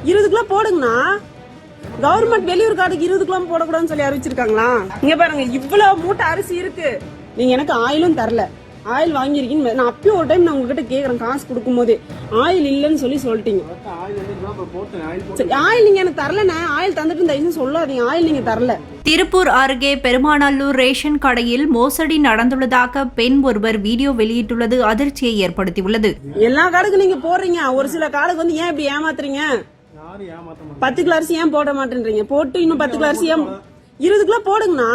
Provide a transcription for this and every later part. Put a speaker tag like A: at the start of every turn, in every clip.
A: 20 kilo போடுங்கண்ணா. Government வெளியூர் கார்டுக்கு 20 kilo போடக்கூடாதுன்னு சொல்லி அறிவிச்சிருக்காங்களா? இங்க பாருங்க, இவ்வளவு மூட்டை அரிசி இருக்கு. நீங்க எனக்கு ஆயிலும் தரல. ஆயில் வாங்கிருக்கீங்க. நான் அப்பயும் ஒரு டைம் நான் உங்ககிட்ட கேக்குறேன், காசு கொடுக்கும் போது ஆயில் இல்லன்னு சொல்லிட்டீங்க. ஆயில் நீங்க எனக்கு தரலண்ணே. ஆயில் தந்துட்டு தயவு சொல்லாதீங்க, ஆயில் நீங்க தரல.
B: திருப்பூர் அருகே பெருமாநல்லூர் ரேஷன் கடையில் மோசடி நடந்துள்ளதாக பெண் ஒருவர் வீடியோ வெளியிட்டுள்ளது அதிர்ச்சியை ஏற்படுத்தியுள்ளது.
A: எல்லா கார்டுக்கும் நீங்க போடுறீங்க, ஒரு சில கார்டுக்கு வந்து ஏன் இப்படி ஏமாத்துறீங்க? 10 கிலோ அரிசி ஏன் போட மாட்டேன்றீங்க? போட்டு இன்னும் 10 கிலோ அரிசி ஏன் 20 கிலோ போடுங்கண்ணா.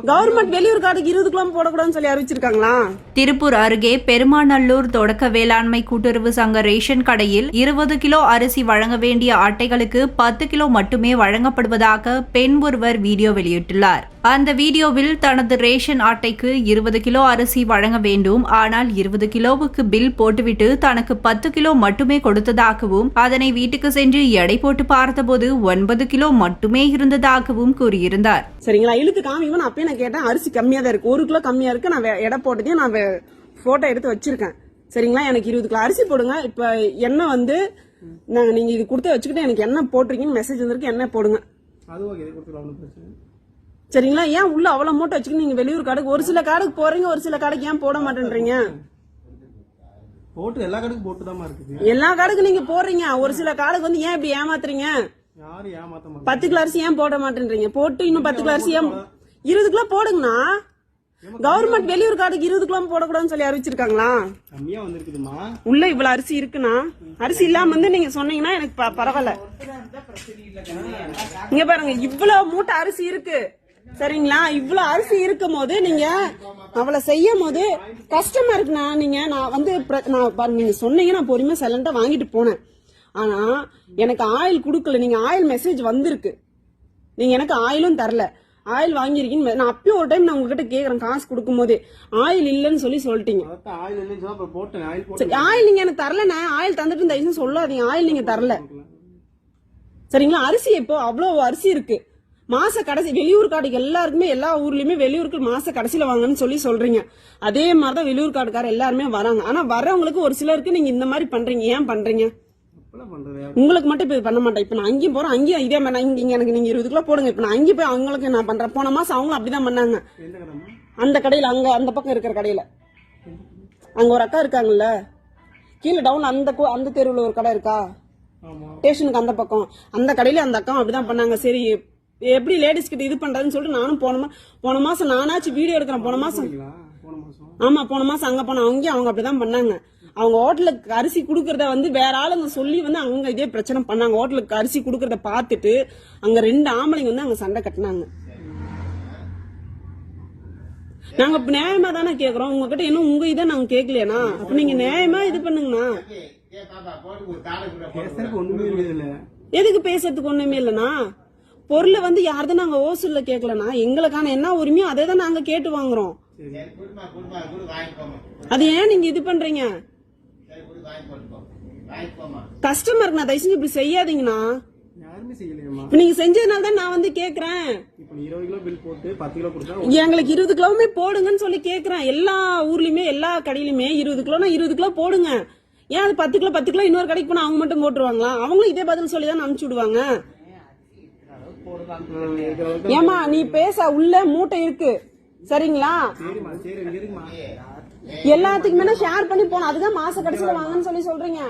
A: கவர்மெண்ட் வெளியூர் கார்டுக்கு 20 கிலோ போடக்கூடாதுன்னு சொல்லி அறிவிச்சிருக்காங்களா?
B: திருப்பூர் அருகே பெருமாநல்லூர் தொடக்க வேளாண்மை கூட்டுறவு சங்க ரேஷன் கடையில் 20 கிலோ அரிசி வழங்க வேண்டிய அட்டைகளுக்கு 10 கிலோ மட்டுமே வழங்கப்படுவதாக பெண் ஒருவர் வீடியோ வெளியிட்டுள்ளார். அந்த வீடியோவில் தனது ரேஷன் அட்டைக்கு 20 கிலோ அரிசி வழங்க வேண்டும், ஆனால் 20 கிலோவுக்கு பில் போட்டுவிட்டு தனக்கு 10 கிலோ மட்டுமே கொடுத்ததாகவும், அதனை வீட்டுக்கு சென்று எடை போட்டு பார்த்தபோது 9 கிலோ மட்டுமே இருந்ததாகவும் கூறியிருந்தார்.
A: சரிங்களா, இழுத்து காமிக்கும். அப்பயே நான் கேட்டேன், அரிசி கம்மியா தான் இருக்கு, 1 கிலோ கம்மியா இருக்கு. நான் எடை போட்டதையும் நான் போட்டோ எடுத்து வச்சிருக்கேன். சரிங்களா, எனக்கு 20 கிலோ அரிசி போடுங்க. இப்ப என்ன வந்து நீங்க இது கொடுத்து வச்சுக்கிட்டு எனக்கு என்ன போட்டிருக்கீங்கன்னு மெசேஜ் வந்திருக்கு, என்ன போடுங்க. சரிங்களா, ஏன் உள்ள அவ்வளவு மூட்டை வச்சுக்கிட்டு நீங்க வெளியூர் கார்டுக்கு ஒரு சில கார்டுக்கு போறீங்க, ஒரு சில கார்டுக்கு ஏன் போட மாட்டேன்றீங்க?
C: போட்டு எல்லா கார்டுக்கும் போட்டுதான் இருக்குது.
A: எல்லா கார்டுக்கு நீங்க போடுறீங்க, ஒரு சில கார்டுக்கு வந்து ஏன் இப்படி ஏமாத்துறீங்க? 10 கிலோ அரிசி ஏன் போட மாட்டேன்றீங்க? போட்டு இன்னும் 10 கிலோ அரிசி ஏன் 20 கிலோ போடுங்கண்ணா. கவர்மெண்ட் வெளியூர் கார்டுக்கு 20 கிலோ போடக்கூடாதுன்னு சொல்லி அறிவிச்சிருக்காங்களா? உள்ள இவ்வளவு அரிசி இருக்குண்ணா. அரிசி இல்லாம வந்து நீங்க சொன்னீங்கன்னா எனக்கு பரவாயில்ல. இங்க பாருங்க, இவ்வளவு மூட்டை அரிசி இருக்கு. சரிங்களா, இவ்வளவு அரிசி இருக்கும் போது நீங்க அவளை செய்யும் போது கஷ்டமா இருக்குண்ணா. நான் வந்து நீங்க சொன்னீங்க, நான் பொறுமையா சைலண்டா வாங்கிட்டு போனேன். ஆனா எனக்கு ஆயில் குடுக்கல. நீங்க ஆயில் மெசேஜ் வந்திருக்கு, நீங்க எனக்கு ஆயிலும் தரல. ஆயில் வாங்கிருக்கீங்க. நான் அப்பயும் ஒரு டைம் நான் உங்ககிட்ட கேக்குறேன், காசு கொடுக்கும் போது ஆயில் இல்லன்னு சொல்லிட்டீங்க. ஆயில் நீங்க எனக்கு தரலண்ணே. ஆயில் தந்துட்டு தயவு சொல்லாதீங்க, ஆயில் நீங்க தரல. சரிங்களா, அரிசி இப்போ அவ்வளவு அரிசி இருக்கு. மாச கடைசி வெளியூர் கார்டுக்கு எல்லாருக்குமே, எல்லா ஊர்லயுமே வெளியூருக்கு மாச கடைசியில வாங்கன்னு சொல்றீங்க. அதே மாதிரிதான் வெளியூர் கார்டுக்கார எல்லாருமே வராங்க. ஆனா வர்றவங்களுக்கு ஒரு சிலருக்கு நீங்க இந்த மாதிரி பண்றீங்க. ஏன் பண்றீங்க? உங்களுக்கு மட்டும் இப்ப பண்ண மாட்டேன். இப்ப நான் அங்கேயும் போறேன், அங்கேயும் இதே மாதிரி இங்க எனக்கு நீங்க 20 கிலோ போடுங்க. இப்ப நான் அங்கேயும் போய் அவங்களுக்கு நான் பண்றேன். போன மாசம் அவங்களும் அப்படிதான் பண்ணாங்க. அந்த கடையில, அங்க அந்த பக்கம் இருக்கிற கடையில, அங்க ஒரு அக்கா இருக்காங்கல்ல, கீழே டவுன் அந்த தெருவுல ஒரு கடை இருக்கா, ஸ்டேஷனுக்கு அந்த பக்கம், அந்த கடையில அந்த அக்கா அப்படிதான் பண்ணாங்க. சரி, எப்படி லேடிஸ் கிட்ட இது பண்றதுன்னு சொல்லிட்டு நானும் போன மாசம் நானாச்சும் வீடியோ எடுக்கிறேன். போன மாசம் அங்க போன அவங்க அப்படிதான் பண்ணாங்க. அவங்க ஹோட்டலுக்கு அரிசி குடுக்கறத வந்து வேற ஆளுங்க சொல்லி வந்து அங்க இதே பிரச்சனை பண்ணாங்க. ஹோட்டலுக்கு அரிசி குடுக்கறத பாத்துட்டு அங்க 2 ஆம்பளைங்க வந்து அங்க சண்டை கட்டினாங்க. நாங்க நியாயமா தானே கேக்குறோம் உங்ககிட்ட, இன்னும் உங்க இதை நாங்க கேட்கலையா? அப்ப நீங்க நியாயமா இது பண்ணுங்கண்ணா. எதுக்கு பேசுறதுக்கு ஒண்ணுமே இல்லைண்ணா. பொருளை வந்து யாருதான் நாங்க ஓசூல்ல கேட்கலனா, எங்களுக்கான என்ன உரிமையோ அதே தான் நாங்க கேட்டு வாங்குறோம். அது ஏன் நீங்க இது பண்றீங்க? கஸ்டமருக்கு நான் தயவு செஞ்சு இப்படி செய்யாதீங்கண்ணா. நீங்க செஞ்சதுனால தான் நான் வந்து கேக்குறேன். எங்களுக்கு 20 கிலோவுமே போடுங்கன்னு சொல்லி கேக்குறேன். எல்லா ஊர்லயுமே, எல்லா கடையிலுமே 20 கிலோனா 20 கிலோ போடுங்க. ஏன் அது 10 கிலோ இன்னொரு கடைக்கு போனா அவங்க மட்டும் போட்டுருவாங்களா? அவங்களும் இதே பதில் சொல்லி தான் அனுப்பிச்சு விடுவாங்க. ஏமா நீ பேச, உள்ள மூட்டை இருக்கு. சரிங்களா, எல்லாத்துக்குமே ஷேர் பண்ணி போனோம். அதுதான் மாச கடைசியில வாங்கன்னு சொல்றீங்க.